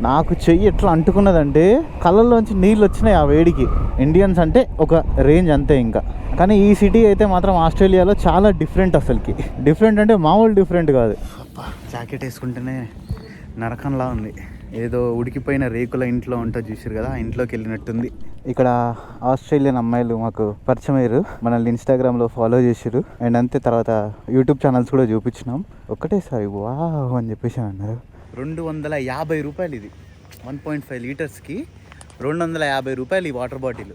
నాకు చెయ్యి ఎట్లా అంటుకున్నదంటే కళ్ళల్లోంచి నీళ్ళు వచ్చినాయి ఆ వేడికి. ఇండియన్స్ అంటే ఒక రేంజ్ అంతే ఇంకా. కానీ ఈ సిటీ అయితే మాత్రం ఆస్ట్రేలియాలో చాలా డిఫరెంట్. అసలుకి డిఫరెంట్ అంటే మామూలు డిఫరెంట్ కాదు. జాకెట్ వేసుకుంటేనే నరకంలా ఉంది. ఏదో ఉడికిపోయిన రేకుల ఇంట్లో ఉంటో చూసారు కదా, ఆ ఇంట్లోకి వెళ్ళినట్టుంది. ఇక్కడ ఆస్ట్రేలియన్ అమ్మాయిలు మాకు పరిచయం అయ్యారు, మనల్ని ఇన్స్టాగ్రామ్లో ఫాలో చేసారు. అండ్ అంతే తర్వాత యూట్యూబ్ ఛానల్స్ కూడా చూపించినాం. ఒకటేసారి వావ్ అని చెప్పేసి అన్నారు. 250 రూపాయలు ఇది, 1.5 లీటర్స్కి 250 రూపాయలు ఈ water bottle.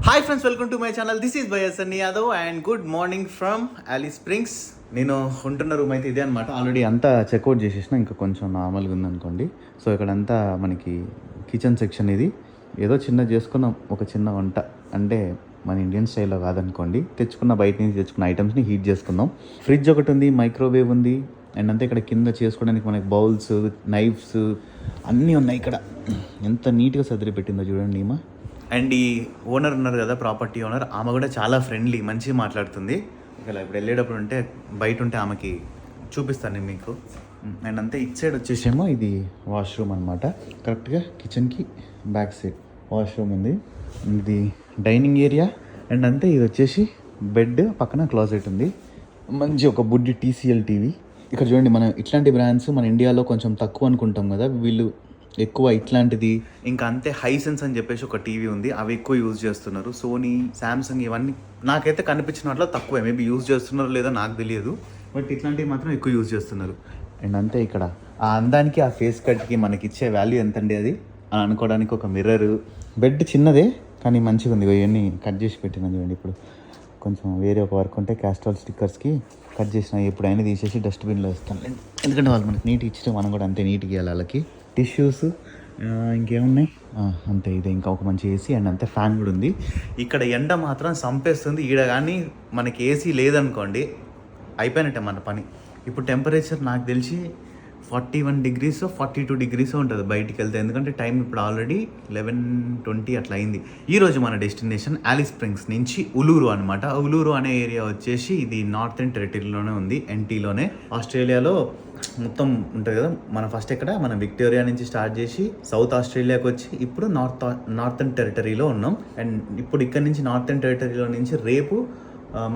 Hi friends, welcome to my channel. This is Sunny Yadav and good morning from Alice Springs. నేను ఉంటున్న రూమ్ అయితే ఇదే అనమాట. ఆల్రెడీ అంతా చెక్అవుట్ చేసేసిన, ఇంకా కొంచెం నార్మల్గా ఉందనుకోండి. సో ఇక్కడంతా మనకి కిచెన్ సెక్షన్. ఇది ఏదో చిన్న చేసుకున్న ఒక చిన్న వంట, అంటే మన ఇండియన్ స్టైల్లో కాదనుకోండి. బయట నుంచి తెచ్చుకున్న ఐటమ్స్ని హీట్ చేసుకుందాం. ఫ్రిడ్జ్ ఒకటి ఉంది, మైక్రోవేవ్ ఉంది. అండ్ అంతే ఇక్కడ కింద చేసుకోవడానికి మనకి బౌల్స్, నైఫ్స్ అన్నీ ఉన్నాయి. ఇక్కడ ఎంత నీట్గా సర్దిరి పెట్టిందో చూడండి ఈమె. అండ్ ఈ ఓనర్ ఉన్నారు కదా, ప్రాపర్టీ ఓనర్, ఆమె కూడా చాలా ఫ్రెండ్లీ, మంచిగా మాట్లాడుతుంది. ఇక్కడ ఇప్పుడు వెళ్ళేటప్పుడు ఉంటే బయట ఉంటే ఆమెకి చూపిస్తాను నేను మీకు. అండ్ అంతే ఇటు సైడ్ వచ్చేసేమో ఇది వాష్రూమ్ అనమాట. కరెక్ట్గా కిచెన్కి బ్యాక్ సైడ్ వాష్రూమ్ ఉంది. ఇది డైనింగ్ ఏరియా. అండ్ అంతే ఇది వచ్చేసి బెడ్, పక్కన క్లాజెట్ ఉంది. మంచి ఒక బుడ్డి TCL టీవీ. ఇక్కడ చూడండి, మనం ఇట్లాంటి బ్రాండ్స్ మన ఇండియాలో కొంచెం తక్కువ అనుకుంటాం కదా, వీళ్ళు ఎక్కువ ఇట్లాంటిది. ఇంకా అంతే హైసెన్స్ అని చెప్పేసి ఒక టీవీ ఉంది, అవి ఎక్కువ యూజ్ చేస్తున్నారు. సోనీ, శాంసంగ్ ఇవన్నీ నాకైతే కనిపించినట్లు తక్కువే, మేబీ యూజ్ చేస్తున్నారో లేదో నాకు తెలియదు, బట్ ఇట్లాంటివి మాత్రం ఎక్కువ యూజ్ చేస్తున్నారు. అండ్ అంతే ఇక్కడ ఆ అందానికి, ఆ ఫేస్ కట్కి మనకి ఇచ్చే వాల్యూ ఎంతండి అది అని అనుకోవడానికి ఒక మిర్రర్. బెడ్ చిన్నదే కానీ మంచిగా ఉంది. ఇవన్నీ కట్ చేసి పెట్టినా చూడండి. ఇప్పుడు కొంచెం వేరే ఒక వర్క్ ఉంటే క్యాస్ట్రాల్ స్టిక్కర్స్కి కట్ చేసిన, ఎప్పుడైనా తీసేసి డస్ట్బిన్లో వేస్తాను. ఎందుకంటే వాళ్ళు మనకి నీట్గా ఇచ్చితే మనం కూడా అంతే నీట్గా ఇవ్వాలి వాళ్ళకి. టిష్యూస్ ఇంకేమున్నాయి అంతే. ఇది ఇంకా ఒక మంచి ఏసీ. అండ్ అంతే ఫ్యాన్ కూడా ఉంది. ఇక్కడ ఎండ మాత్రం సంపేస్తుంది. ఈడ కానీ మనకి ఏసీ లేదనుకోండి అయిపోయినట్టే మన పని. ఇప్పుడు టెంపరేచర్ నాకు తెలిసి 41 degrees 42 degrees ఉంటుంది బయటికి వెళ్తే, ఎందుకంటే టైం ఇప్పుడు ఆల్రెడీ 11:20 అట్లా అయింది. ఈరోజు మన డెస్టినేషన్ ఆలిస్ స్ప్రింగ్స్ నుంచి ఉలూరు అనమాట. ఉలూరు అనే ఏరియా వచ్చేసి ఇది నార్థన్ టెరిటరీలోనే ఉంది, NTలోనే. ఆస్ట్రేలియాలో మొత్తం ఉంటుంది కదా. మనం ఫస్ట్ మన విక్టోరియా నుంచి స్టార్ట్ చేసి సౌత్ ఆస్ట్రేలియాకి వచ్చి ఇప్పుడు నార్థన్ టెరిటరీలో ఉన్నాం. అండ్ ఇప్పుడు ఇక్కడ నుంచి నార్థన్ టెరిటరీలో నుంచి రేపు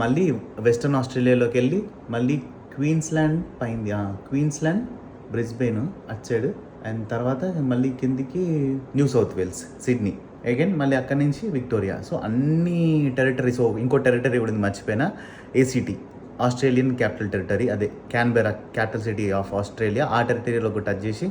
మళ్ళీ వెస్టర్న్ ఆస్ట్రేలియాలోకి వెళ్ళి మళ్ళీ క్వీన్స్లాండ్ పైంది, క్వీన్స్లాండ్, బ్రిస్బెయిన్ అటు సైడ్. అండ్ తర్వాత మళ్ళీ కిందికి New South Wales, Sydney, again మళ్ళీ అక్కడి నుంచి విక్టోరియా. సో అన్ని టెరిటరీస్. ఇంకో టెరిటరీ కూడా మర్చిపోయినా, ACT, ఆస్ట్రేలియన్ క్యాపిటల్ టెరిటరీ, అదే Canberra, capital city of Australia. ఆ టెరిటరీలో కూడా టచ్ చేసి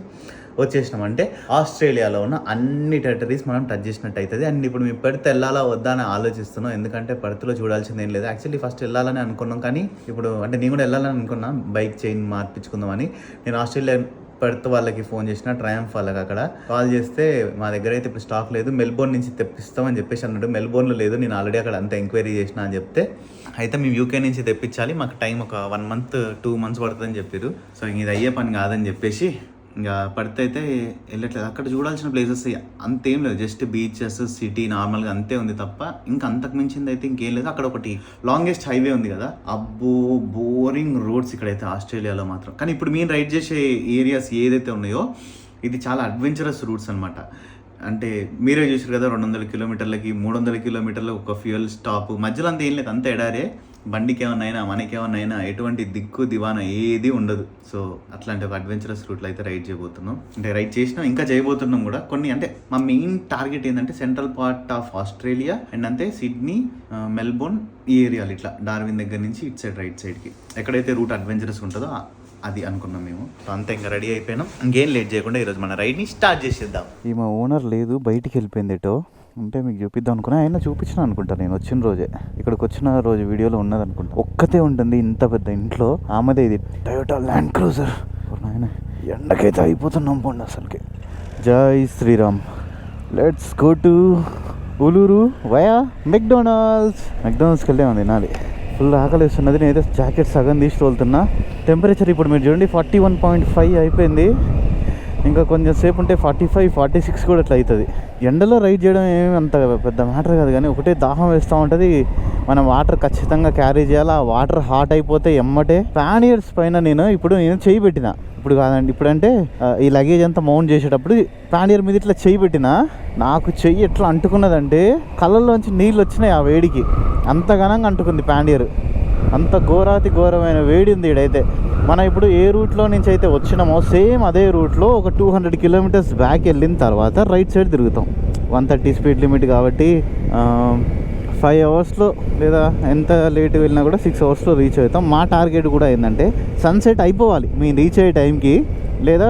వచ్చేసినామంటే ఆస్ట్రేలియాలో ఉన్న అన్ని టెరిటరీస్ మనం టచ్ చేసినట్టు అవుతుంది. అండ్ ఇప్పుడు మేము పెడితే వెళ్ళాలా వద్దా అని ఆలోచిస్తున్నాం, ఎందుకంటే పర్త్లో చూడాల్సింది ఏం లేదు. యాక్చువల్లీ ఫస్ట్ వెళ్ళాలని అనుకున్నాం, కానీ ఇప్పుడు అంటే నేను కూడా వెళ్ళాలని అనుకున్నా, బైక్ చైన్ మార్పించుకుందామని. నేను ఆస్ట్రేలియా పెర్త్ వాళ్ళకి ఫోన్ చేసిన, ట్రయంఫ్ వాళ్ళకి అక్కడ కాల్ చేస్తే మా దగ్గర అయితే ఇప్పుడు స్టాక్ లేదు, మెల్బోర్న్ నుంచి తెప్పిస్తామని చెప్పేసి అన్నాడు. మెల్బోర్న్లో లేదు, నేను ఆల్రెడీ అక్కడ అంతా ఎంక్వైరీ చేసిన అని చెప్తే, అయితే మేము UK నుంచి తెప్పించాలి, మాకు టైం ఒక 1 month 2 months పడుతుందని చెప్పారు. సో ఇది అయ్యే పని కాదని చెప్పేసి ఇంకా పడితే అయితే వెళ్ళట్లేదు. అక్కడ చూడాల్సిన ప్లేసెస్ అంతేం లేదు, జస్ట్ బీచెస్, సిటీ నార్మల్గా అంతే ఉంది తప్ప ఇంకా అంతకు మించింది అయితే ఇంకేం లేదు. అక్కడ ఒకటి లాంగెస్ట్ హైవే ఉంది కదా, అబ్బో బోరింగ్ రోడ్స్ ఇక్కడైతే ఆస్ట్రేలియాలో మాత్రం. కానీ ఇప్పుడు మేము రైడ్ చేసే ఏరియాస్ ఏదైతే ఉన్నాయో ఇది చాలా అడ్వెంచరస్ రూట్స్ అనమాట. అంటే మీరే చూసారు కదా, 200 కిలోమీటర్లకి 300 కిలోమీటర్లకు ఒక ఫ్యూయల్ స్టాప్, మధ్యలో అంతా ఏం లేదు, అంత ఎడారే. బండికి ఏమన్నా మనకేమన్నా ఎటువంటి దిక్కు దివానా ఏది ఉండదు. సో అట్లాంటి ఒక అడ్వెంచరస్ రూట్లో అయితే రైడ్ చేయబోతున్నాం. అంటే రైడ్ చేసినాం, ఇంకా చేయబోతున్నాం కూడా కొన్ని. అంటే మా మెయిన్ టార్గెట్ ఏంటంటే central part of Australia and అంతే సిడ్నీ, మెల్బోర్న్ ఈ ఏరియాలు, ఇట్లా డార్విన్ దగ్గర నుంచి ఇటు సైడ్ రైట్ సైడ్కి ఎక్కడైతే రూట్ అడ్వెంచరస్ ఉంటుందో అది అనుకున్నాం మేము. సో అంతా ఇంకా రెడీ అయిపోయినాం. ఇంకేం లేట్ చేయకుండా ఈరోజు మన రైడ్ని స్టార్ట్ చేసేద్దాం. ఈ మా ఓనర్ లేదు, బయటికి వెళ్ళిపోయింది ఎటో. అంటే మీకు చూపిద్దాం అనుకున్నా, ఆయన చూపించిన అనుకుంటా నేను వచ్చిన రోజే. ఇక్కడికి వచ్చిన రోజు వీడియోలో ఉన్నది అనుకుంటా. ఒక్కతే ఉంటుంది ఇంత పెద్ద ఇంట్లో, ఆమెదే ఇది టయోటా ల్యాండ్ క్రూజర్. ఆయన ఎండకైతే అయిపోతున్నాం పోండి అసలుకి. Jai Shriram. Let's go to Uluru via మెక్డొనాల్డ్స్కి వెళ్ళాము తినాలి. ఫుల్ ఆకలి వేస్తున్నది. నేనైతే జాకెట్ సగం తీసి తోలుతున్నా. టెంపరేచర్ ఇప్పుడు మీరు చూడండి 41.5 అయిపోయింది. ఇంకా కొంచెం సేపు ఉంటే 45, 46 కూడా అట్లా అవుతుంది. ఎండలో రైడ్ చేయడం ఏమి అంత పెద్ద మ్యాటర్ కాదు, కానీ ఒకటే దాహం వేస్తూ ఉంటుంది. మనం వాటర్ ఖచ్చితంగా క్యారీ చేయాలి. ఆ వాటర్ హాట్ అయిపోతే ఎమ్మటే ప్యానియర్స్ పైన నేను చేయి పెట్టిన, ఇప్పుడు కాదండి, ఇప్పుడంటే ఈ లగేజ్ అంతా మౌంట్ చేసేటప్పుడు ప్యానియర్ మీద ఇట్లా చేయి పెట్టిన, నాకు చెయ్యి ఎట్లా అంటుకున్నదంటే కళ్ళల్లోంచి నీళ్ళు వచ్చినాయి ఆ వేడికి. అంత ఘనంగా అంటుకుంది ప్యానియర్. అంత ఘోరాతి ఘోరమైన వేడి ఉంది ఈడైతే. మనం ఇప్పుడు ఏ రూట్లో నుంచి అయితే వచ్చినామో సేమ్ అదే రూట్లో ఒక 200 కిలోమీటర్స్ బ్యాక్ వెళ్ళిన తర్వాత రైట్ సైడ్ తిరుగుతాం. 130 స్పీడ్ లిమిట్ కాబట్టి 5 అవర్స్లో లేదా ఎంత లేట్ వెళ్ళినా కూడా 6 అవర్స్లో రీచ్ అవుతాం. మా టార్గెట్ కూడా ఏంటంటే సన్సెట్ అయిపోవాలి మేము రీచ్ అయ్యే టైంకి, లేదా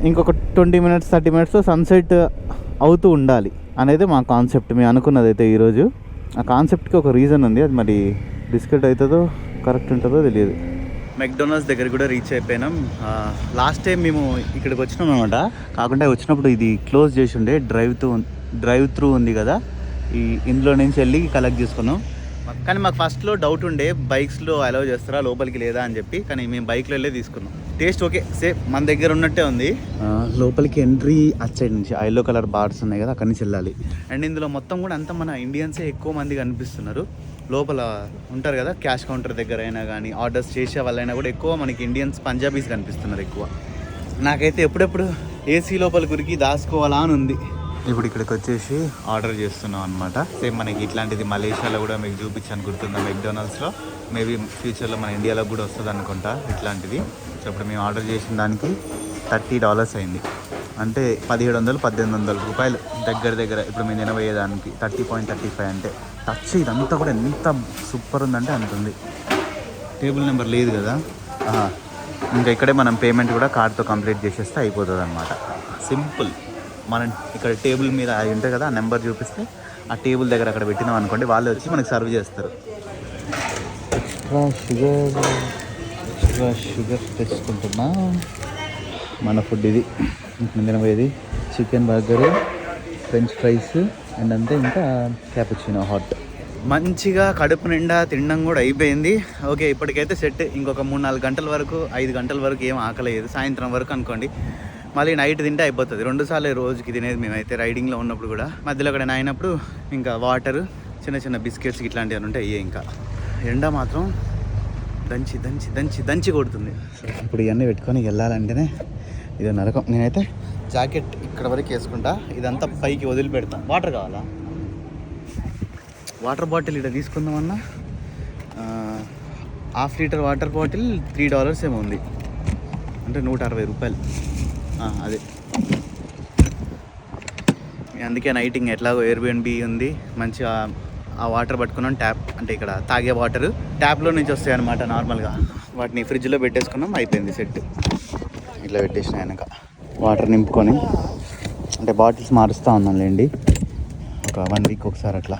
ఇంకొక 20 మినిట్స్ 30 మినిట్స్లో సన్సెట్ అవుతూ ఉండాలి అనేది మా కాన్సెప్ట్. మేము అనుకున్నది అయితే ఈరోజు ఆ కాన్సెప్ట్కి ఒక రీజన్ ఉంది. అది మరి డిస్కట్ అవుతుందో కరెక్ట్ ఉంటుందో తెలియదు. మెక్డొనాల్డ్స్ దగ్గర కూడా రీచ్ అయిపోయినాం. లాస్ట్ టైం మేము ఇక్కడికి వచ్చినాం అనమాట. కాకుండా వచ్చినప్పుడు ఇది క్లోజ్ చేసి ఉండే, డ్రైవ్ త్రూ ఉంది కదా, ఇందులో నుంచి వెళ్ళి కలెక్ట్ చేసుకున్నాం. కానీ మాకు ఫస్ట్లో డౌట్ ఉండే బైక్స్లో అలౌ చేస్తారా లోపలికి లేదా అని చెప్పి, కానీ మేము బైక్లో వెళ్ళే తీసుకున్నాం. టేస్ట్ ఓకే, సేమ్ మన దగ్గర ఉన్నట్టే ఉంది. లోపలికి ఎంట్రీ అట్ సైడ్ నుంచి ఎల్లో కలర్ బార్స్ ఉన్నాయి కదా, అక్కడి నుంచి వెళ్ళాలి. అండ్ ఇందులో మొత్తం కూడా అంతా మన ఇండియన్సే ఎక్కువ మంది కనిపిస్తున్నారు. లోపల ఉంటారు కదా క్యాష్ కౌంటర్ దగ్గర అయినా కానీ ఆర్డర్స్ చేసే వాళ్ళైనా కూడా ఎక్కువ మనకి ఇండియన్స్, పంజాబీస్ కనిపిస్తున్నారు ఎక్కువ. నాకైతే ఎప్పుడెప్పుడు ఏసీ లోపల గురికి దాచుకోవాలా అని ఉంది. ఇప్పుడు ఇక్కడికి వచ్చేసి ఆర్డర్ చేస్తున్నాం అనమాట. సేమ్ మనకి ఇట్లాంటిది మలేషియాలో కూడా మీకు చూపించాను గుర్తుందా, మెక్డొనాల్డ్స్లో. మేబీ ఫ్యూచర్లో మన ఇండియాలో కూడా వస్తుంది అనుకుంటా ఇట్లాంటిది. సో ఇప్పుడు మేము ఆర్డర్ చేసిన దానికి $30 అయింది. అంటే 1700-1800 రూపాయలు దగ్గర. ఇప్పుడు మేము తినబోయేదానికి 30.35 అంటే టచ్ ఇదంతా కూడా ఎంత సూపర్ ఉందంటే అంత ఉంది. టేబుల్ నెంబర్ లేదు కదా, ఇంకా ఇక్కడే మనం పేమెంట్ కూడా కార్డ్తో కంప్లీట్ చేసేస్తే అయిపోతుంది అనమాట. సింపుల్. మనం ఇక్కడ టేబుల్ మీద అది ఉంటుంది కదా, ఆ నెంబర్ చూపిస్తే ఆ టేబుల్ దగ్గర అక్కడ పెట్టినాం అనుకోండి, వాళ్ళే వచ్చి మనకి సర్వ్ చేస్తారు. షుగర్ తెచ్చుకుంటున్నా. మన ఫుడ్ ఇది. తినబోయేది chicken burger, French fries and అంతే, ఇంకా క్యాపుచినో హాట్. మంచిగా కడుపు నిండా తినడం కూడా అయిపోయింది. ఓకే, ఇప్పటికైతే సెట్. ఇంకొక 3-4 గంటల వరకు, 5 గంటల వరకు ఏం ఆకలేదు. సాయంత్రం వరకు అనుకోండి, మళ్ళీ నైట్ తింటే అయిపోతుంది. 2 సార్లు రోజుకి తినేది మేమైతే రైడింగ్లో ఉన్నప్పుడు కూడా. మధ్యలో అక్కడ అయినప్పుడు ఇంకా వాటర్, చిన్న బిస్కెట్స్ ఇట్లాంటివి ఉంటాయి. అయ్యే ఇంకా ఎండ మాత్రం దంచి కొడుతుంది. ఇప్పుడు ఇవన్నీ పెట్టుకొని వెళ్ళాలంటేనే ఇది నరకం. నేనైతే జాకెట్ ఇక్కడ వరకు వేసుకుంటా, ఇదంతా పైకి వదిలిపెడతా. వాటర్ కావాలా? వాటర్ బాటిల్ ఇక్కడ తీసుకుందామన్నా ½ లీటర్ వాటర్ బాటిల్ $3 ఏమో ఉంది, అంటే 160 రూపాయలు. అదే అందుకే నైటింగ్ ఎట్లాగో ఎయిర్బిఎన్బి ఉంది, మంచిగా ఆ వాటర్ పట్టుకున్నాం. ట్యాప్ అంటే ఇక్కడ తాగే వాటర్ ట్యాప్లో నుంచి వస్తాయి అనమాట. నార్మల్గా వాటిని ఫ్రిడ్జ్లో పెట్టేసుకున్నాం, అయిపోయింది సెట్. ఇట్లా పెట్టేసిన వెనక వాటర్ నింపుకొని, అంటే బాటిల్స్ మారుస్తూ ఉన్నాంలేండి ఒక 1 వీక్ ఒకసారి అట్లా.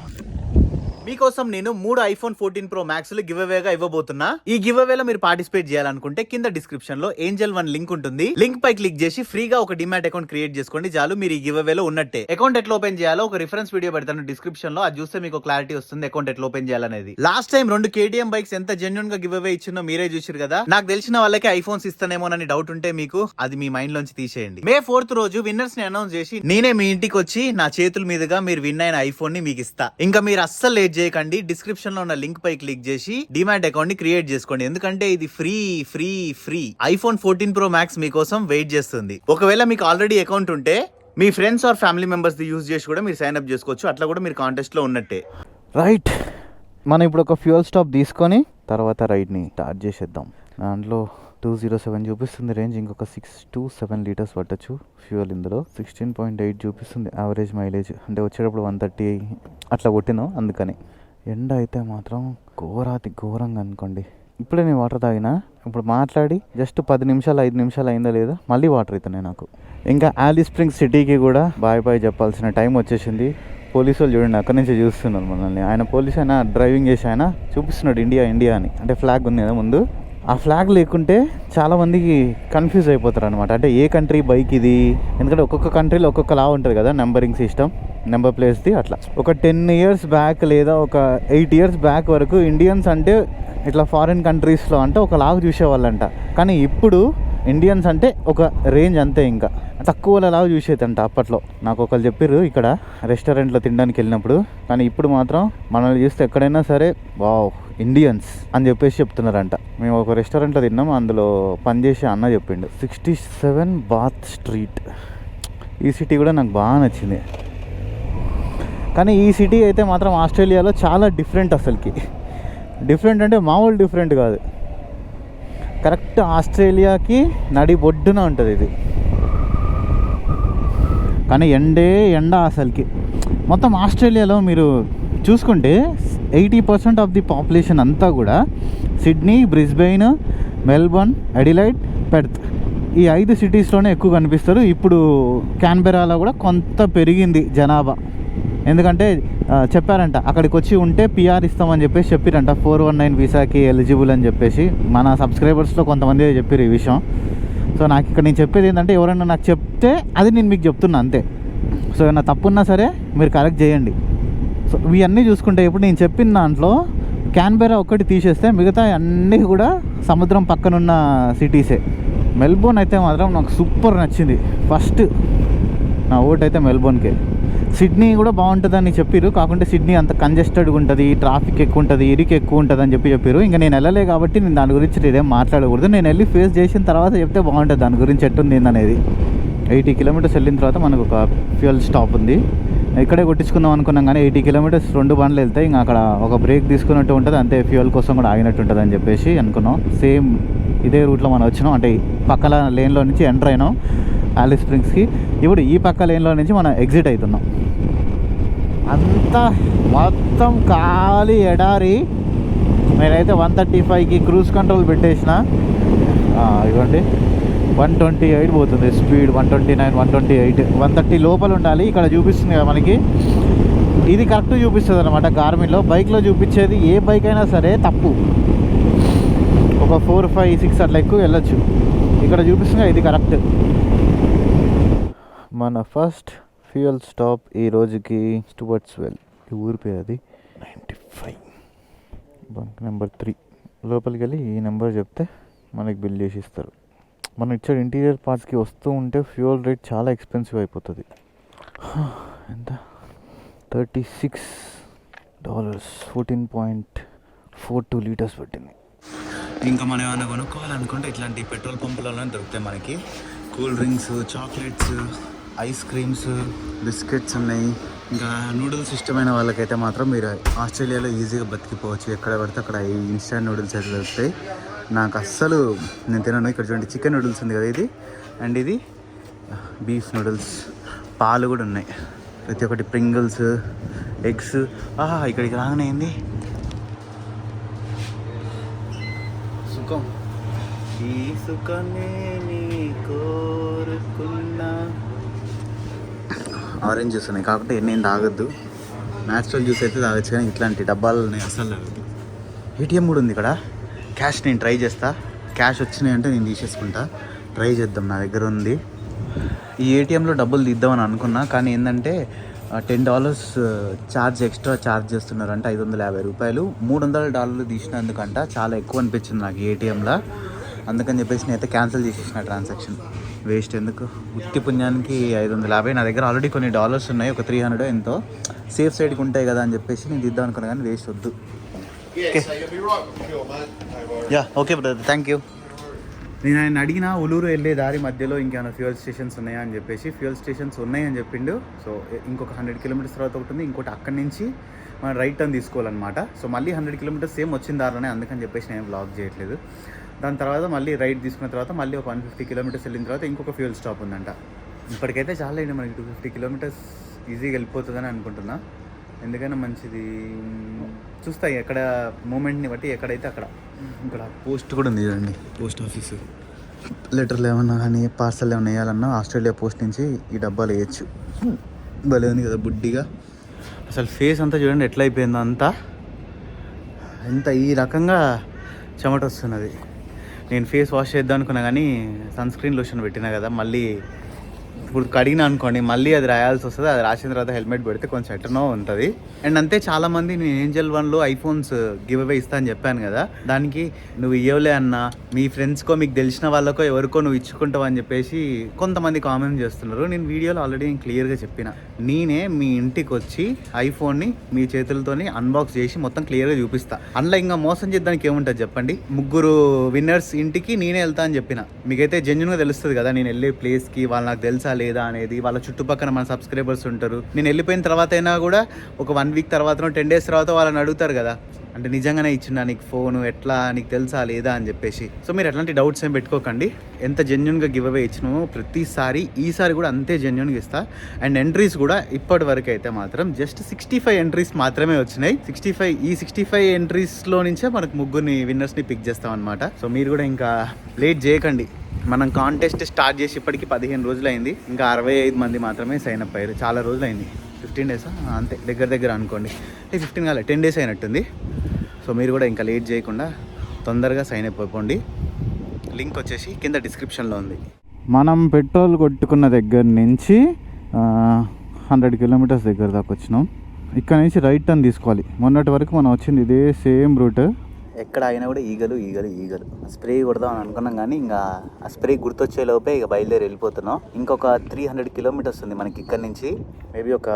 మీకోసం నేను 3 iPhone 14 Pro Maxలు గివ్ అవేగా ఇవ్వబోతున్నా. ఈ గివ్ అవేలో మీరు పార్టిసిపేట్ చేయాలనుకుంటే కింద డిస్క్రిప్షన్ లో ఏంజల్ 1 లింక్ ఉంటుంది. లింక్ పై క్లిక్ చేసి ఫ్రీగా ఒక డిమాట్ అకౌంట్ క్రియేట్ చేసుకోండి చాలు. మీరు ఈ గివ్ అవేలో ఉన్నట్టే. అకౌంట్ ఎట్లా ఓపెన్ చేయాలో ఒక రిఫరెన్స్ వీడియో పెడతాను డిస్క్రిప్షన్ లో, అది చూస్తే మీకు క్లారిటీ వస్తుంది అకౌంట్ ఎట్లా ఓపెన్ చేయాలనేది. లాస్ట్ టైం 2 KTM బైక్స్ ఎంత జెన్యూన్ గా గివ్ అవే ఇచ్చినో మీరే చూసారు కదా. నాకు తెలిసిన వాళ్ళకి ఐఫోన్స్ ఇస్తానేమోనని డౌట్ ఉంటే మీకు అది మీ మైండ్ లోంచి తీసేయండి. May 4th రోజు విన్నర్స్ ని అనౌన్స్ చేసి నేనే మీ ఇంటికి వచ్చి నా చేతుల మీదుగా మీరు విన్ అయిన ఐఫోన్ ని మీకు ఇస్తా. ఇంకా మీరు అస్సలు లేట్ చేయకండి, డిస్క్రిప్షన్ లో ఉన్న లింక్ పై క్లిక్ చేసి డిమాట్ అకౌంట్ ని క్రియేట్ చేసుకోండి. ఎందుకంటే ఇది ఫ్రీ. iPhone 14 Pro Max మీకోసం వెయిట్ చేస్తుంది. ఒకవేళ మీకు ఆల్రెడీ అకౌంట్ ఉంటే మీ ఫ్రెండ్స్ ఆర్ ఫ్యామిలీ మెంబర్స్ ది యూజ్ చేసి కూడా మీరు సైన్ అప్ చేసుకోవచ్చు. అట్లా కూడా మీరు కాంటెస్ట్ లో ఉన్నట్టే. రైట్, మనం ఇప్పుడు ఒక ఫ్యూయల్ స్టాప్ తీసుకొని తర్వాత రైడ్ ని స్టార్ట్ చేసేద్దాం. దాంట్లో 207 చూపిస్తుంది రేంజ్, ఇంకొక 6 to 7 లీటర్స్ పట్టచ్చు ఫ్యూయల్. ఇందులో 16.8 చూపిస్తుంది యావరేజ్ మైలేజ్, అంటే వచ్చేటప్పుడు 130 అట్లా కొట్టినాం. అందుకని ఎండ అయితే మాత్రం ఘోరంగా అనుకోండి. ఇప్పుడే నేను వాటర్ తాగినా, ఇప్పుడు మాట్లాడి జస్ట్ 10 నిమిషాలు 5 నిమిషాలు అయిందా లేదా మళ్ళీ వాటర్ అవుతున్నాయి నాకు. ఇంకా ఆలిస్ స్ప్రింగ్స్ సిటీకి కూడా బాయ్ చెప్పాల్సిన టైం వచ్చేసింది. పోలీసు వాళ్ళు చూడండి అక్కడి నుంచి చూస్తున్నారు మనల్ని. ఆయన పోలీసు అయినా డ్రైవింగ్ చేసి ఆయన చూపిస్తున్నాడు ఇండియా అని, అంటే ఫ్లాగ్ ఉంది కదా ముందు. ఆ ఫ్లాగ్ లేకుంటే చాలామందికి కన్ఫ్యూజ్ అయిపోతారు అనమాట, అంటే ఏ కంట్రీ బైక్ ఇది. ఎందుకంటే ఒక్కొక్క కంట్రీలో ఒక్కొక్కలా ఉంటుంది కదా నెంబరింగ్ సిస్టమ్, నెంబర్ ప్లేస్ది. అట్లా ఒక 10 years బ్యాక్ లేదా ఒక 8 years బ్యాక్ వరకు ఇండియన్స్ అంటే ఇట్లా ఫారిన్ కంట్రీస్లో అంటే ఒక లాగ్ చూసేవాళ్ళంట. కానీ ఇప్పుడు ఇండియన్స్ అంటే ఒక రేంజ్ అంతే, ఇంకా తక్కువలా చూసేదంట అప్పట్లో. నాకు ఒకళ్ళు చెప్పారు ఇక్కడ రెస్టారెంట్లో తినడానికి వెళ్ళినప్పుడు. కానీ ఇప్పుడు మాత్రం మనల్ని చూస్తే ఎక్కడైనా సరే వావ్ ఇండియన్స్ అని చెప్పేసి చెప్తున్నారంట. మేము ఒక రెస్టారెంట్లో తిన్నాం, అందులో పనిచేసే అన్న చెప్పిండు 67 బాత్ స్ట్రీట్. ఈ సిటీ కూడా నాకు బాగా నచ్చింది. కానీ ఈ సిటీ అయితే మాత్రం ఆస్ట్రేలియాలో చాలా డిఫరెంట్. అసలుకి డిఫరెంట్ అంటే మామూలు డిఫరెంట్ కాదు, కరెక్ట్ ఆస్ట్రేలియాకి నడి బొడ్డున ఉంటుంది ఇది. కానీ ఎండ అసలుకి. మొత్తం ఆస్ట్రేలియాలో మీరు చూసుకుంటే 80% ఆఫ్ ది పాపులేషన్ అంతా కూడా Sydney, Brisbane, Melbourne, Adelaide, Perth ఈ 5 సిటీస్లోనే ఎక్కువ కనిపిస్తారు. ఇప్పుడు క్యాన్బెరాలో కూడా కొంత పెరిగింది జనాభా. ఎందుకంటే చెప్పారంట అక్కడికి వచ్చి ఉంటే పిఆర్ ఇస్తామని చెప్పేసి చెప్పారంట. 419 వీసాకి ఎలిజిబుల్ అని చెప్పేసి మన సబ్స్క్రైబర్స్లో కొంతమంది చెప్పారు ఈ విషయం. సో నాకు ఇక్కడ నేను చెప్పేది ఏంటంటే ఎవరైనా నాకు చెప్తే అది నేను మీకు చెప్తున్నా అంతే. సో ఏమైనా తప్పున్నా సరే మీరు కరెక్ట్ చేయండి. సో ఇవన్నీ చూసుకుంటే ఇప్పుడు నేను చెప్పిన దాంట్లో క్యాన్బెరా ఒక్కటి తీసేస్తే మిగతా అన్నీ కూడా సముద్రం పక్కనున్న సిటీసే. మెల్బోర్న్ అయితే మాత్రం నాకు సూపర్ నచ్చింది. ఫస్ట్ నా ఓటు అయితే మెల్బోర్న్కే. సిడ్నీ కూడా బాగుంటుందని చెప్పారు, కాకుంటే సిడ్నీ అంత కంజెస్టెడ్గా ఉంటుంది, ట్రాఫిక్ ఎక్కువ ఉంటుంది, ఇరికి ఎక్కువ ఉంటుంది అని చెప్పారు. ఇంకా నేను వెళ్ళలే కాబట్టి నేను దాని గురించి నేనేం మాట్లాడకూడదు. నేను వెళ్ళి ఫేస్ చేసిన తర్వాత చెప్తే బాగుంటుంది దాని గురించి ఎట్టుంది అనేది. 80 కిలోమీటర్స్ వెళ్ళిన తర్వాత మనకు ఒక ఫ్యూయల్ స్టాప్ ఉంది. ఇక్కడే కొట్టించుకుందాం అనుకున్నాం కానీ 80 కిలోమీటర్స్ 2 బండ్లు వెళ్తాయి. ఇంకా అక్కడ ఒక బ్రేక్ తీసుకున్నట్టు ఉంటుంది అంతే, ఫ్యూయల్ కోసం కూడా ఆగినట్టు ఉంటుంది అని చెప్పేసి అనుకున్నాం. సేమ్ ఇదే రూట్లో మనం వచ్చినాం, అంటే పక్కల లేన్లో నుంచి ఎంటర్ అయినాం ఆలిస్ స్ప్రింగ్స్కి. ఇప్పుడు ఈ పక్క లేన్లో నుంచి మనం ఎగ్జిట్ అవుతున్నాం. అంతా మొత్తం ఖాళీ ఎడారి. నేనైతే 135కి క్రూజ్ కంట్రోల్ పెట్టేసిన. ఇవ్వండి 128 పోతుంది స్పీడ్, 129, 128, 130 లోపల ఉండాలి. ఇక్కడ చూపిస్తుంది కదా మనకి, ఇది కరెక్ట్ చూపిస్తుంది అనమాట. గార్మిన్లో బైక్లో చూపించేది ఏ బైక్ అయినా సరే తప్పు. ఒక 4, 5, 6 అట్లా ఎక్కువ వెళ్ళొచ్చు. ఇక్కడ చూపిస్తుంది ఇది కరెక్ట్. మన ఫస్ట్ ఫ్యూయల్ స్టాప్ ఈ రోజుకి స్టూవర్ట్స్వెల్, ఈ ఊరి పేరు అది. 95 బంక్ నెంబర్ 3. లోపలికి వెళ్ళి ఈ నెంబర్ చెప్తే మనకి బిల్ చేసి ఇస్తారు. మనం ఇచ్చే ఇంటీరియర్ పార్ట్స్కి వస్తూ ఉంటే ఫ్యూయల్ రేట్ చాలా ఎక్స్పెన్సివ్ అయిపోతుంది. ఎంత $36, 14.42 లీటర్స్ పట్టింది. ఇంకా మనం ఏమైనా కొనుక్కోవాలనుకుంటే ఇట్లాంటి పెట్రోల్ పంపులలోనే దొరుకుతాయి మనకి. Cool drinks, chocolates, ice creams, biscuits ఉన్నాయి. ఇంకా నూడిల్స్ ఇష్టమైన వాళ్ళకైతే మాత్రం మీరు ఆస్ట్రేలియాలో ఈజీగా బతికిపోవచ్చు. ఎక్కడ పడితే అక్కడ ఈ ఇన్స్టాంట్ నూడిల్స్ అయితే దొరుకుతాయి. నాకు అస్సలు నేను తినను. ఇక్కడ చూడండి చికెన్ నూడిల్స్ ఉంది కదా ఇది, అండ్ ఇది బీఫ్ నూడిల్స్. పాలు కూడా ఉన్నాయి, ప్రతి ఒక్కటి ప్రింగిల్స్, ఎగ్స్. ఇక్కడికి రాగానే ఏంది సుఖం, ఈ సుఖమే నీ కోరుకున్నా. ఆరెంజ్ జ్యూస్ ఉన్నాయి, కాకపోతే నేను తాగొద్దు. న్యాచురల్ జ్యూస్ అయితే తాగొచ్చు, కానీ ఇట్లాంటి డబ్బాలు అస్సలు తాగొద్దు. ఏటీఎం కూడా ఉంది ఇక్కడ. క్యాష్ నేను ట్రై చేస్తా, క్యాష్ వచ్చినాయంటే నేను తీసేసుకుంటా. ట్రై చేద్దాం, నా దగ్గర ఉంది. ఈ ఏటీఎంలో డబ్బులు తీద్దామని అనుకున్నా, కానీ ఏంటంటే $10 ఛార్జ్, ఎక్స్ట్రా ఛార్జ్ చేస్తున్నారంట. $550, $300 తీసినందుకంట. చాలా ఎక్కువ అనిపించింది నాకు ఏటీఎంలో. అందుకని చెప్పేసి నేనైతే క్యాన్సిల్ చేసేసిన ట్రాన్సాక్షన్. వేస్ట్ ఎందుకు, ఉత్తి పుణ్యానికి 550. నా దగ్గర ఆల్రెడీ కొన్ని డాలర్స్ ఉన్నాయి, ఒక 300 ఎంతో. సేఫ్ సైడ్కి ఉంటాయి కదా అని చెప్పేసి నేను తీద్దాం అనుకున్నా, కానీ వేస్ట్ వద్దు. Okay brother, thank you. నేను ఆయన అడిగిన ఉలూరు వెళ్ళే దారి మధ్యలో ఇంకేమైనా ఫ్యూయల్ స్టేషన్స్ ఉన్నాయా అని చెప్పేసి. ఫ్యూయల్ స్టేషన్స్ ఉన్నాయని చెప్పిండు. సో ఇంకొక 100 కిలోమీటర్స్ తర్వాత ఒకటి ఉంది, ఇంకోటి అక్కడి నుంచి మనం రైట్ టర్న్ తీసుకోవాలన్నమాట. సో మళ్ళీ 100 కిలోమీటర్స్ సేమ్ వచ్చిన దారిలోనే, అందుకని చెప్పేసి నేను బ్లాక్ చేయట్లేదు. దాని తర్వాత మళ్ళీ రైట్ తీసుకున్న తర్వాత మళ్ళీ ఒక 150 కిలోమీటర్స్ వెళ్ళిన తర్వాత ఇంకొక ఫ్యూయల్ స్టాప్ ఉందంట. ఇప్పటికైతే చాలా అండి మనకి 250 కిలోమీటర్స్ ఈజీగా వెళ్ళిపోతుందని అనుకుంటున్నా. ఎందుకైనా మంచిది. చూస్తా ఎక్కడ మూమెంట్ని బట్టి ఎక్కడైతే అక్కడ. ఇక్కడ పోస్ట్ కూడా ఉంది చూడండి, పోస్ట్ ఆఫీసు. లెటర్లు ఏమన్నా కానీ పార్సల్ ఏమన్నా వేయాలన్నా ఆస్ట్రేలియా పోస్ట్ నుంచి ఈ డబ్బాలు వేయచ్చు. భలే ఉంది కదా బుడ్డిగా. అసలు ఫేస్ అంతా చూడండి ఎట్లా అయిపోయిందో, అంతా ఎంత ఈ రకంగా చెమట వస్తున్నది. నేను ఫేస్ వాష్ చేద్దాం అనుకున్నా కానీ సన్ స్క్రీన్ లోషన్ పెట్టినా కదా, మళ్ళీ ఇప్పుడు కడిగిన అనుకోండి మళ్ళీ అది రాయాల్సి వస్తుంది. అది రాసిన తర్వాత హెల్మెట్ పెడితే కొంచెం ఎటనో ఉంటుంది. అండ్ అంతే, చాలామంది నేను ఏంజల్ 1లో ఐఫోన్స్ గివ్ అవే ఇస్తా అని చెప్పాను కదా, దానికి నువ్వు ఇవ్వలే అన్నా మీ ఫ్రెండ్స్కో మీకు తెలిసిన వాళ్ళకో ఎవరికో నువ్వు ఇచ్చుకుంటావు అని చెప్పేసి కొంతమంది కామెంట్ చేస్తున్నారు. నేను వీడియోలో ఆల్రెడీ క్లియర్గా చెప్పిన, నేనే మీ ఇంటికి వచ్చి ఐఫోన్ని మీ చేతులతోని అన్బాక్స్ చేసి మొత్తం క్లియర్గా చూపిస్తా. అందులో ఇంకా మోసం చేద్దానికి ఏముంటుంది చెప్పండి. 3 విన్నర్స్ ఇంటికి నేనే వెళ్తా అని చెప్పిన. మీకైతే జెన్యున్గా తెలుస్తుంది కదా నేను వెళ్ళే ప్లేస్కి వాళ్ళు నాకు తెలుసా లేదా అనేది. వాళ్ళ చుట్టుపక్కల మన సబ్స్క్రైబర్స్ ఉంటారు. నేను వెళ్ళిపోయిన తర్వాత అయినా కూడా ఒక 1 వీక్ తర్వాత 10 డేస్ తర్వాత వాళ్ళని అడుగుతారు కదా, అంటే నిజంగానే ఇచ్చిందా నీకు ఫోను, ఎట్లా నీకు తెలుసా లేదా అని చెప్పేసి. సో మీరు ఎట్లాంటి డౌట్స్ ఏం పెట్టుకోకండి. ఎంత జెన్యున్గా గివ్ అవే ఇచ్చినామో ప్రతిసారి ఈసారి కూడా అంతే జెన్యున్గా ఇస్తా. అండ్ ఎంట్రీస్ కూడా ఇప్పటి వరకు అయితే మాత్రం జస్ట్ 65 ఎంట్రీస్ మాత్రమే వచ్చినాయి. 65 ఎంట్రీస్లో నుంచే మనకు 3 విన్నర్స్ని పిక్ చేస్తాం అనమాట. సో మీరు కూడా ఇంకా లేట్ చేయకండి. మనం కాంటెస్ట్ స్టార్ట్ చేసి ఇప్పటికి 15 రోజులు అయింది. ఇంకా 65 మంది మాత్రమే సైన్ అప్ అయ్యారు. చాలా రోజులు అయింది, 15 డేసా అంతే, దగ్గర అనుకోండి. 15 కాలే 10 డేస్ అయినట్టుంది. సో మీరు కూడా ఇంకా లేట్ చేయకుండా తొందరగా సైన్ అప్ అయిపోండి. లింక్ వచ్చేసి కింద డిస్క్రిప్షన్లో ఉంది. మనం పెట్రోల్ కొట్టుకున్న దగ్గర నుంచి 100 కిలోమీటర్స్ దగ్గర దాకా వచ్చినాం. ఇక్కడ నుంచి రైట్ టర్న్ తీసుకోవాలి. మొన్నటి వరకు మనం వచ్చింది ఇదే సేమ్ రూట్. ఎక్కడ అయినా కూడా ఈగలు స్ప్రే కొడదాం అని అనుకున్నాం, కానీ ఇంకా ఆ స్ప్రే గుర్తొచ్చే లోపే ఇక బయలుదేరి వెళ్ళిపోతున్నాం. ఇంకొక 300 కిలోమీటర్స్ ఉంది మనకి ఇక్కడ నుంచి. మేబీ ఒక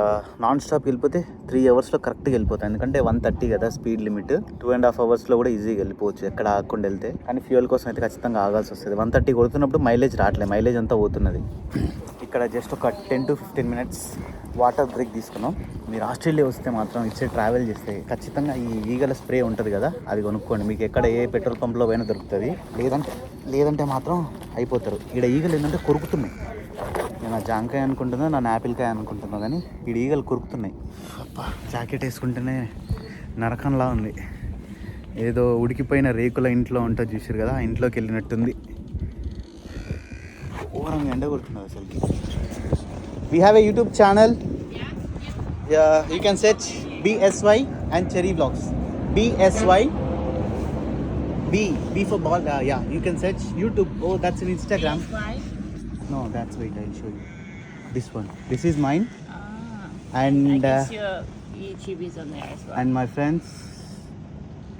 నాన్ స్టాప్ వెళ్ళిపోతే 3 అవర్స్లో కరెక్ట్గా వెళ్ళిపోతాం. ఎందుకంటే 130 కదా స్పీడ్ లిమిట్. 2.5 అవర్స్లో కూడా ఈజీగా వెళ్ళిపోవచ్చు ఎక్కడ ఆగకుండా వెళ్తే. కానీ ఫ్యూయల్ కోసం అయితే ఖచ్చితంగా ఆగాల్సి వస్తుంది. 130 కొడుతున్నప్పుడు మైలేజ్ రావట్లేదు, మైలేజ్ అంతా పోతున్నది. ఇక్కడ జస్ట్ ఒక 10 to 15 మినిట్స్ వాటర్ బ్రేక్ తీసుకున్నాం. మీరు ఆస్ట్రేలియా వస్తే మాత్రం ఇచ్చే ట్రావెల్ చేస్తే ఖచ్చితంగా ఈ ఈగల స్ప్రే ఉంటుంది కదా, అది కొనుక్కోండి. మీకు ఎక్కడ ఏ పెట్రోల్ పంప్లో పోయినా దొరుకుతుంది. లేదంటే మాత్రం అయిపోతారు. ఇక్కడ ఈగలు ఏంటంటే కొరుకుతున్నాయి. నేను నా జాంకాయ అనుకుంటున్నా, నా యాపిల్కాయ అనుకుంటున్నా, కానీ ఈ ఈగలు కొరుకుతున్నాయి. అబ్బా, జాకెట్ వేసుకుంటేనే నరకంలా ఉంది. ఏదో ఉడికిపోయిన రేకుల ఇంట్లో ఉంటుంది చూసారు కదా, ఆ ఇంట్లోకి వెళ్ళినట్టుంది. ఘోరంగా ఎండ కొడుతున్నది అసలుకి. We have a YouTube channel. Yeah, you can search BSY and Cherry Vlogs. BSY, B for ball. Yeah, you can search YouTube. Oh, that's an Instagram. No, that's wait. I'll show you. This one. This is mine. And I guess your YouTube is on there as well. And my friends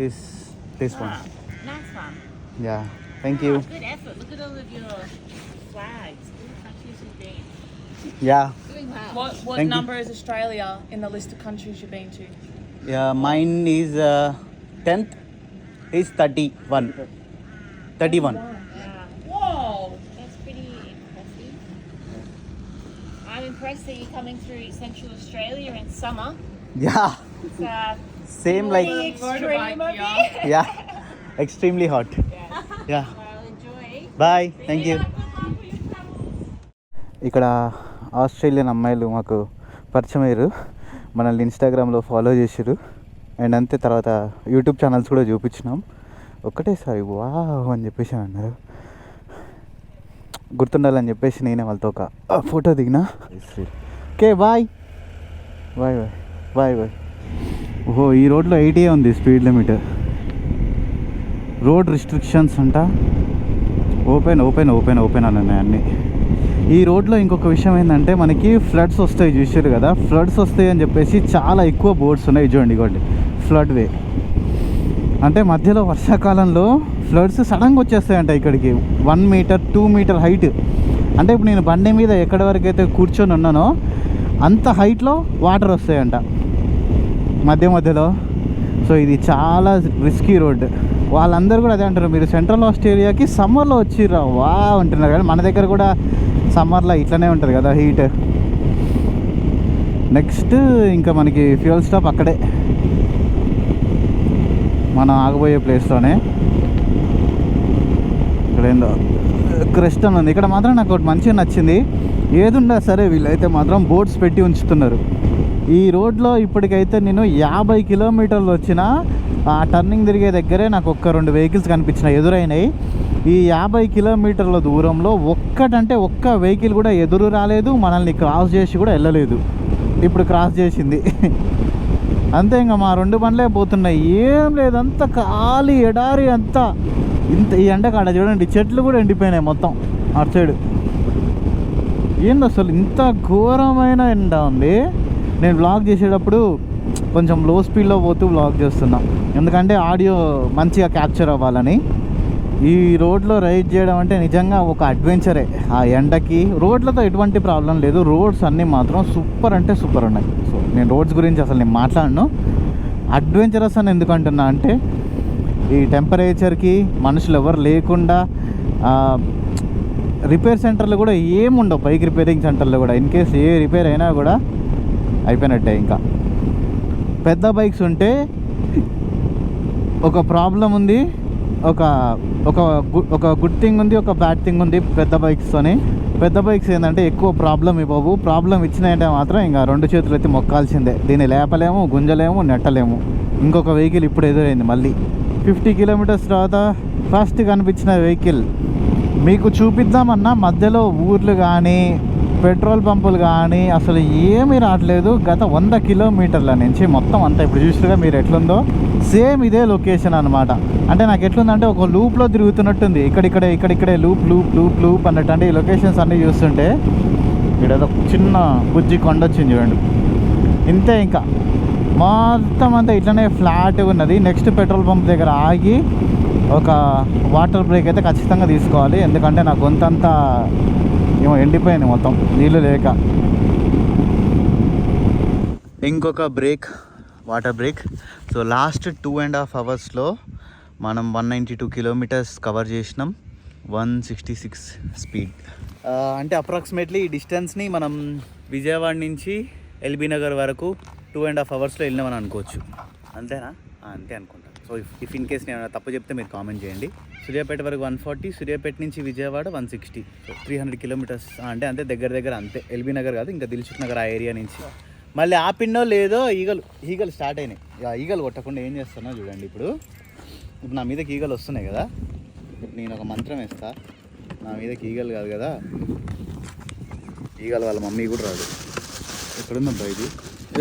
is this one. Nice one. Yeah. Thank you. Good effort. Look at all of your flags. All countries you've been. Yeah. Doing well. What Thank number is Australia in the list of countries you've been to? Yeah, mine is 10th is 31. 31. Yeah. Whoa! That's pretty impressive. I'm impressed that you're coming through Central Australia in summer. Yeah. It's Same like pretty extreme of you. yeah. Extremely hot. Yeah. Well, enjoy. Bye. Thank you. ఇక్కడ Australian అమ్మాయిలు మాకు పరిచయం అయ్యారు. మనల్ని ఇన్స్టాగ్రామ్లో follow చేసారు. And అంతే, తర్వాత యూట్యూబ్ ఛానల్స్ కూడా చూపించినాం. ఒక్కటేసారి వావ్ అని చెప్పేసి అన్నారు. గుర్తుండాలని చెప్పేసి నేనే వాళ్ళతో ఒక ఫోటో దిగినా. Okay, bye. ఓహో, ఈ రోడ్లో 80 ఉంది స్పీడ్ లిమిట్. రోడ్ రిస్ట్రిక్షన్స్ అంట. ఓపెన్ అన్నాయి అన్నీ. ఈ రోడ్లో ఇంకొక విషయం ఏంటంటే, మనకి ఫ్లడ్స్ వస్తాయి చూసారు కదా, ఫ్లడ్స్ వస్తాయి అని చెప్పేసి చాలా ఎక్కువ బోర్డ్స్ ఉన్నాయి. చూడండి ఫ్లడ్ వే అంటే మధ్యలో వర్షాకాలంలో ఫ్లడ్స్ సడన్గా వచ్చేస్తాయంట ఇక్కడికి. 1 మీటర్ 2 మీటర్ హైట్. అంటే ఇప్పుడు నేను బండి మీద ఎక్కడి వరకు అయితే కూర్చొని ఉన్నానో అంత హైట్లో వాటర్ వస్తాయంట మధ్యలో. సో ఇది చాలా రిస్కీ రోడ్. వాళ్ళందరూ కూడా అదే అంటారు, మీరు సెంట్రల్ ఆస్ట్రేలియాకి సమ్మర్లో వచ్చిర్రా వా అంటున్నారు. కానీ మన దగ్గర కూడా సమ్మర్లో ఇట్లనే ఉంటుంది కదా హీట్. నెక్స్ట్ ఇంకా మనకి ఫ్యూయల్ స్టాప్ అక్కడే, మనం ఆగబోయే ప్లేస్లోనే. ఇక్కడ ఏందో క్రెస్ట్ అని ఉంది. ఇక్కడ మాత్రం నాకు ఒకటి మంచిగా నచ్చింది, ఏదుండా సరే వీళ్ళైతే మాత్రం బోర్డ్స్ పెట్టి ఉంచుతున్నారు. ఈ రోడ్లో ఇప్పటికైతే నేను 50 కిలోమీటర్లు వచ్చిన ఆ టర్నింగ్ తిరిగే దగ్గరే నాకు 1-2 వెహికల్స్ కనిపించినాయి, ఎదురైనాయి. ఈ 50 కిలోమీటర్ల దూరంలో ఒక్క వెహికల్ కూడా ఎదురు రాలేదు, మనల్ని క్రాస్ చేసి కూడా వెళ్ళలేదు. ఇప్పుడు క్రాస్ చేసింది అంతే. ఇంకా మా 2 బండ్లే పోతున్నాయి, ఏం లేదు, అంత ఖాళీ ఎడారి అంతా. ఈ ఎండకాడ చూడండి చెట్లు కూడా ఎండిపోయినాయి మొత్తం అటు సైడ్. ఏంది అసలు ఇంత ఘోరమైన ఎండ ఉంది. నేను వ్లాగ్ చేసేటప్పుడు కొంచెం లో స్పీడ్లో పోతూ వ్లాగ్ చేస్తున్నా, ఎందుకంటే ఆడియో మంచిగా క్యాప్చర్ అవ్వాలని. ఈ రోడ్లో రైడ్ చేయడం అంటే నిజంగా ఒక అడ్వెంచరే. ఆ ఎండకి రోడ్లతో ఎటువంటి ప్రాబ్లం లేదు, రోడ్స్ అన్నీ మాత్రం సూపర్ అంటే సూపర్ ఉన్నాయి. సో నేను రోడ్స్ గురించి అసలు నేను మాట్లాడను. అడ్వెంచరస్ అని ఎందుకు అంటున్నా అంటే ఈ టెంపరేచర్కి మనుషులు ఎవరు లేకుండా, రిపేర్ సెంటర్లు కూడా ఏముండవు. బైక్ రిపేరింగ్ సెంటర్లో కూడా ఇన్ కేస్ ఏ రిపేర్ అయినా కూడా అయిపోయినట్టే. ఇంకా పెద్ద బైక్స్ ఉంటే ఒక ప్రాబ్లం ఉంది, ఒక ఒక ఒక గుడ్ థింగ్ ఉంది, ఒక బ్యాడ్ థింగ్ ఉంది పెద్ద బైక్స్తోని. పెద్ద బైక్స్ ఏంటంటే ఎక్కువ ప్రాబ్లం ఇవ్వవు. ప్రాబ్లం ఇచ్చినాయంటే మాత్రం ఇంకా 2 చేతులు ఎత్తి మొక్కాల్సిందే. దీన్ని లేపలేము, గుంజలేము, నెట్టలేము. ఇంకొక వెహికల్ ఇప్పుడు ఎదురైంది మళ్ళీ 50 కిలోమీటర్స్ తర్వాత ఫస్ట్ కనిపించిన వెహికల్ మీకు చూపిద్దామన్నా మధ్యలో ఊర్లు కానీ పెట్రోల్ పంపులు కానీ అసలు ఏమీ రావట్లేదు. గత 100 కిలోమీటర్ల నుంచి మొత్తం అంతా ఇప్పుడు చూసినగా మీరు ఎట్లుందో సేమ్ ఇదే లొకేషన్ అనమాట. అంటే నాకు ఎట్లుందంటే ఒక లూప్లో తిరుగుతున్నట్టుంది. ఇక్కడిక్కడే లూప్ లూప్ లూప్ లూప్ అన్నట్టు. అంటే ఈ లొకేషన్స్ అన్నీ చూస్తుంటే ఇక్కడ ఏదో చిన్న బుజ్జి కొండ వచ్చింది చూడండి. ఇంతే, ఇంకా మొత్తం అంతా ఇట్లనే ఫ్లాట్గా ఉన్నది. నెక్స్ట్ పెట్రోల్ పంప్ దగ్గర ఆగి ఒక వాటర్ బ్రేక్ అయితే ఖచ్చితంగా తీసుకోవాలి, ఎందుకంటే నా గొంతంతా ఏమో ఎండిపోయింది మొత్తం నీళ్ళు లేక. ఇంకొక break, water break. So last 2.5 అవర్స్లో మనం 192 కిలోమీటర్స్ కవర్ చేసినాం, 166 స్పీడ్. అంటే అప్రాక్సిమేట్లీ ఈ డిస్టెన్స్ని మనం విజయవాడ నుంచి ఎల్బీ నగర్ వరకు 2.5 అవర్స్లో వెళ్ళినామని అనుకోవచ్చు. అంతేనా? అంతే అనుకుంటా. సో ఇఫ్ ఇన్ కేస్ నేను తప్పు చెప్తే మీరు కామెంట్ చేయండి. సూర్యాపేట వరకు 140, సూర్యాపేట నుంచి విజయవాడ 160. సో 300 కిలోమీటర్స్ అంటే అంతే, దగ్గర అంతే. ఎల్బీ నగర్ కాదు, ఇంకా దిల్సుఖ్ నగర్ ఆ ఏరియా నుంచి. మళ్ళీ ఆపిన్నో లేదో ఈగలు స్టార్ట్ అయినాయి. ఈగలు కొట్టకుండా ఏం చేస్తున్నా చూడండి. ఇప్పుడు నా మీదకి ఈగలు వస్తున్నాయి కదా, ఇప్పుడు నేను ఒక మంత్రం వేస్తా, నా మీదకి ఈగలు కాదు కదా, ఈగలు వాళ్ళ మమ్మీ కూడా రాదు. ఎక్కడుందబ్బా ఇది?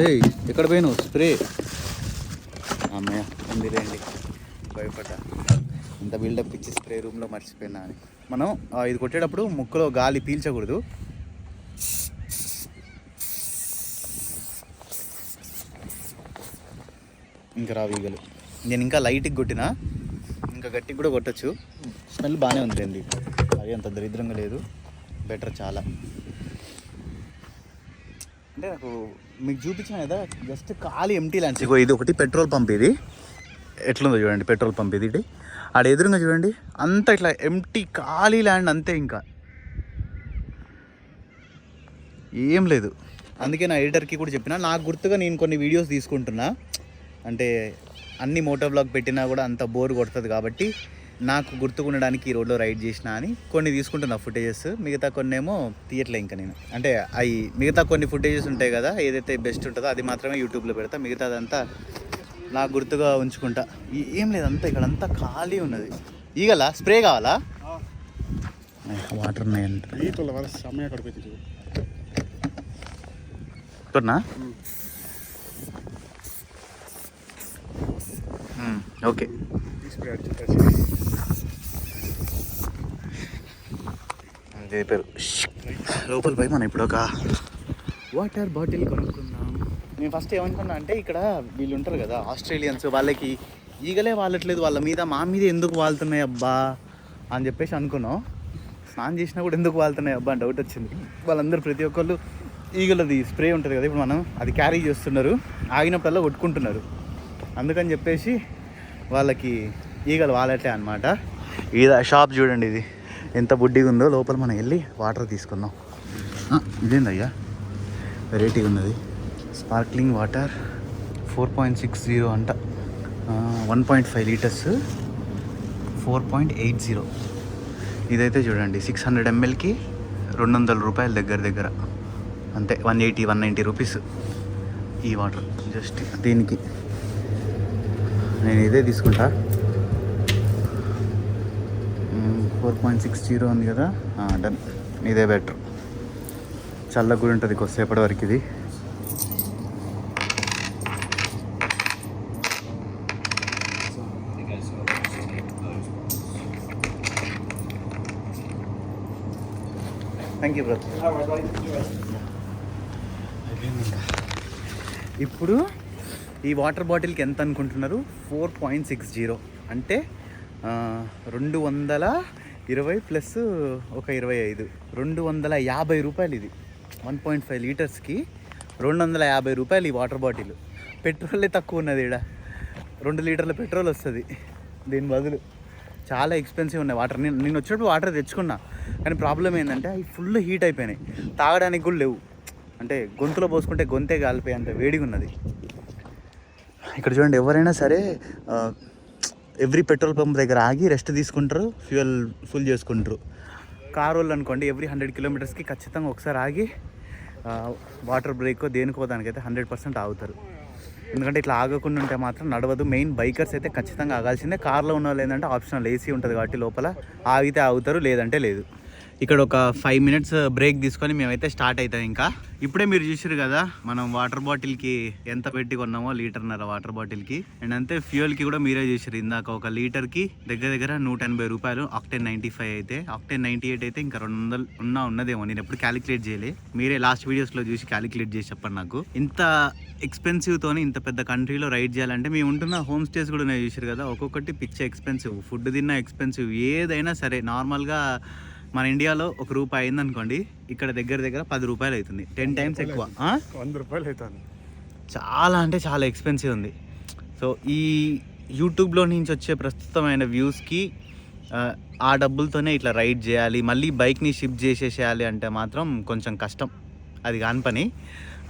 ఏయ్ ఎక్కడ పోయినావు? స్ప్రే అమ్మయ్య ఉందిలేండి, భయపడ్డా. ఇంత బిల్డప్ ఇచ్చి స్ప్రే రూమ్లో మర్చిపోయినా అని. మనం ఇది కొట్టేటప్పుడు ముక్కులో గాలి పీల్చకూడదు. ఇంకా రావు ఈగలు. నేను ఇంకా లైట్కి కొట్టినా, ఇంకా గట్టికి కూడా కొట్టచ్చు. స్మెల్ బాగానే ఉందండి, అది అంత దరిద్రంగా లేదు, బెటర్ చాలా. అంటే నాకు మీకు చూపించిన కదా జస్ట్ ఖాళీ ఎంటీ ల్యాండ్స్. ఇగో ఇది ఒకటి పెట్రోల్ పంప్. ఇది ఎట్లుందో చూడండి పెట్రోల్ పంప్. ఇది ఆడ ఎదురుగా చూడండి, అంతా ఇట్లా ఎంటీ ఖాళీ ల్యాండ్ అంతే, ఇంకా ఏం లేదు. అందుకే నా ఎడిటర్కి కూడా చెప్పిన, నాకు గుర్తుగా నేను కొన్ని వీడియోస్ తీసుకుంటున్నా. అంటే అన్ని మోటో బ్లాగ్ పెట్టినా కూడా అంత బోర్ కొడుతుంది కాబట్టి నాకు గుర్తుకుండడానికి ఈ రోడ్లో రైడ్ చేసిన అని కొన్ని తీసుకుంటున్నా ఫుటేజెస్. మిగతా కొన్ని ఏమో తీయట్లే ఇంకా నేను. అంటే అవి మిగతా కొన్ని ఫుటేజెస్ ఉంటాయి కదా, ఏదైతే బెస్ట్ ఉంటుందో అది మాత్రమే యూట్యూబ్లో పెడతా. మిగతాదంతా నాకు గుర్తుగా ఉంచుకుంటా. ఏం లేదంతా ఇక్కడ అంతా ఖాళీ ఉన్నది. ఈగలా స్ప్రే కావాలా? వాటర్ ఉన్నాయంట. ఓకే చెప్పారు. లోపల పోయి మనం ఇప్పుడు ఒక వాటర్ బాటిల్ కొనుక్కుందాం. నేను ఫస్ట్ ఏమనుకున్నా అంటే ఇక్కడ వీళ్ళు ఉంటారు కదా ఆస్ట్రేలియన్స్, వాళ్ళకి ఈగలే వాలట్లేదు, వాళ్ళ మీద మా మీద ఎందుకు వాళ్తున్నాయి అబ్బా అని చెప్పేసి అనుకున్నాం. స్నానం చేసినా కూడా ఎందుకు వాళ్తున్నాయి అబ్బా అని డౌట్ వచ్చింది. వాళ్ళందరూ ప్రతి ఒక్కళ్ళు ఈగలది స్ప్రే ఉంటుంది కదా, ఇప్పుడు మనం అది క్యారీ చేస్తున్నారు, ఆగినప్పుడల్లా కొట్టుకుంటున్నారు. అందుకని చెప్పేసి వాళ్ళకి ఈగలు వాలట్లే అనమాట. ఇది షాప్ చూడండి, ఇది ఎంత బుడ్డిగా ఉందో. లోపల మనం వెళ్ళి వాటర్ తీసుకుందాం. ఇదేందయ్యా వెరైటీగా ఉన్నది, స్పార్క్లింగ్ వాటర్ 4.60 అంట, 1.5 లీటర్స్ 4.80. ఇదైతే చూడండి 600 mlకి 200 రూపాయలు దగ్గర అంతే, 180-190 రూపీస్ ఈ వాటర్. జస్ట్ దీనికి నేను ఇదే తీసుకుంటా. 4.60 ఉంది కదా, డన్. ఇదే బెటర్, చల్లగా కూడా ఉంటుంది కొద్దిసేపటి వరకు. ఇది థ్యాంక్ యూ బ్రదర్. ఇప్పుడు ఈ వాటర్ బాటిల్కి ఎంత అనుకుంటున్నారు? 4.60 అంటే 220 ప్లస్ ఒక 25, 250 రూపాయలు ఇది. 1.5 లీటర్స్కి 250 రూపాయలు ఈ వాటర్ బాటిల్. పెట్రోలే తక్కువ ఉన్నది ఇక్కడ, 2 లీటర్ల పెట్రోల్ వస్తుంది దీని బదులు. చాలా ఎక్స్పెన్సివ్ ఉన్నాయి వాటర్. నేను వచ్చినప్పుడు వాటర్ తెచ్చుకున్నా, కానీ ప్రాబ్లం ఏంటంటే అవి ఫుల్ హీట్ అయిపోయినాయి, తాగడానికి కూడా లేవు. అంటే గొంతులో పోసుకుంటే గొంతే కాలిపోయి అంత వేడిగా ఉన్నది. ఇక్కడ చూడండి, ఎవరైనా సరే ఎవ్రీ పెట్రోల్ పంప్ దగ్గర ఆగి రెస్ట్ తీసుకుంటారు, ఫ్యూయల్ ఫుల్ చేసుకుంటారు. కార్ వాళ్ళు అనుకోండి ఎవ్రీ 100 కిలోమీటర్స్కి ఖచ్చితంగా ఒకసారి ఆగి వాటర్ బ్రేక్ దేనికో దానికైతే 100% ఆగుతారు. ఎందుకంటే ఇట్లా ఆగకుండా ఉంటే మాత్రం నడవదు. మెయిన్ బైకర్స్ అయితే ఖచ్చితంగా ఆగాల్సిందే. కార్లో ఉన్న వాళ్ళు ఏంటంటే ఆప్షనల్ ఏసీ ఉంటుంది కాబట్టి లోపల ఆగితే ఆగుతారు, లేదంటే లేదు. ఇక్కడ ఒక 5 minutes బ్రేక్ తీసుకొని మేమైతే స్టార్ట్ అవుతాం. ఇంకా ఇప్పుడే మీరు చూసారు కదా మనం వాటర్ బాటిల్కి ఎంత పెట్టి కొన్నామో, 1.5 లీటర్ వాటర్ బాటిల్కి. అండ్ అంతే ఫ్యూయల్కి కూడా మీరే చూసారు ఇందాక, ఒక లీటర్కి దగ్గర 180 రూపాయలు. ఆక్టేన్ 95 అయితే, ఆక్టేన్ 98 అయితే ఇంకా 200 ఉన్నదేమో. నేను ఎప్పుడు క్యాలిక్యులేట్ చేయలే, మీరే లాస్ట్ వీడియోస్లో చూసి క్యాలిక్యులేట్ చేసి చెప్పండి నాకు. ఇంత ఎక్స్పెన్సివ్తోని ఇంత పెద్ద కంట్రీలో రైడ్ చేయాలంటే, మేము ఉంటున్న హోమ్ స్టేస్ కూడా నేను చూసారు కదా, ఒక్కొక్కటి పిచ్చే ఎక్స్పెన్సివ్. ఫుడ్ తిన్నా ఎక్స్పెన్సివ్, ఏదైనా సరే. నార్మల్గా మన ఇండియాలో ₹1 అయింది అనుకోండి, ఇక్కడ దగ్గర 10 రూపాయలు అవుతుంది. 10 times ఎక్కువ, 100 రూపాయలు అవుతుంది. చాలా అంటే చాలా ఎక్స్పెన్సివ్ ఉంది. సో ఈ యూట్యూబ్లో నుంచి వచ్చే ప్రస్తుతమైన వ్యూస్కి ఆ డబ్బులతోనే ఇట్లా రైడ్ చేయాలి, మళ్ళీ బైక్ని షిఫ్ట్ చేసేసేయాలి అంటే మాత్రం కొంచెం కష్టం, అది కాని పని.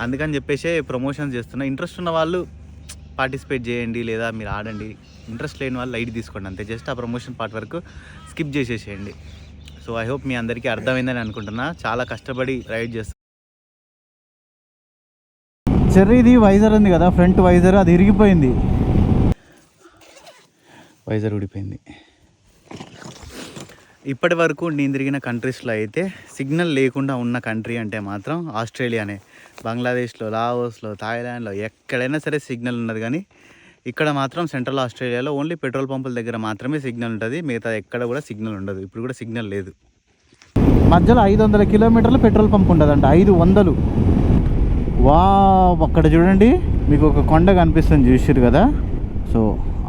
అందుకని చెప్పేసి ప్రమోషన్స్ చేస్తున్నా. ఇంట్రెస్ట్ ఉన్న వాళ్ళు పార్టిసిపేట్ చేయండి, లేదా మీరు ఆడండి. ఇంట్రెస్ట్ లేని వాళ్ళు లైట్ తీసుకోండి అంతే. జస్ట్ ఆ ప్రమోషన్ పార్ట్ వరకు స్కిప్ చేసేసేయండి. సో ఐ హోప్ మీ అందరికీ అర్థమైందని అనుకుంటున్నా. చాలా కష్టపడి రైడ్ చేస్తాను. చెర్రీది వైజర్ ఉంది కదా, ఫ్రంట్ వైజర్, అది ఇరిగిపోయింది. వైజర్ ఊడిపోయింది. ఇప్పటి వరకు నేను తిరిగిన కంట్రీస్లో అయితే సిగ్నల్ లేకుండా ఉన్న కంట్రీ అంటే మాత్రం ఆస్ట్రేలియానే. బంగ్లాదేశ్లో, లావోస్లో, థాయిలాండ్లో ఎక్కడైనా సరే సిగ్నల్ ఉన్నది, కానీ ఇక్కడ మాత్రం సెంట్రల్ ఆస్ట్రేలియాలో ఓన్లీ పెట్రోల్ పంపుల దగ్గర మాత్రమే సిగ్నల్ ఉంటుంది. మిగతా ఎక్కడ కూడా సిగ్నల్ ఉండదు. ఇప్పుడు కూడా సిగ్నల్ లేదు. మధ్యలో 500 కిలోమీటర్లు పెట్రోల్ పంప్ ఉంటుందంట. 500. వా, అక్కడ చూడండి మీకు ఒక కొండ కనిపిస్తుంది, చూసిరు కదా. సో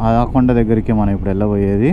ఆ కొండ దగ్గరికి మనం ఇప్పుడు వెళ్ళబోయేది.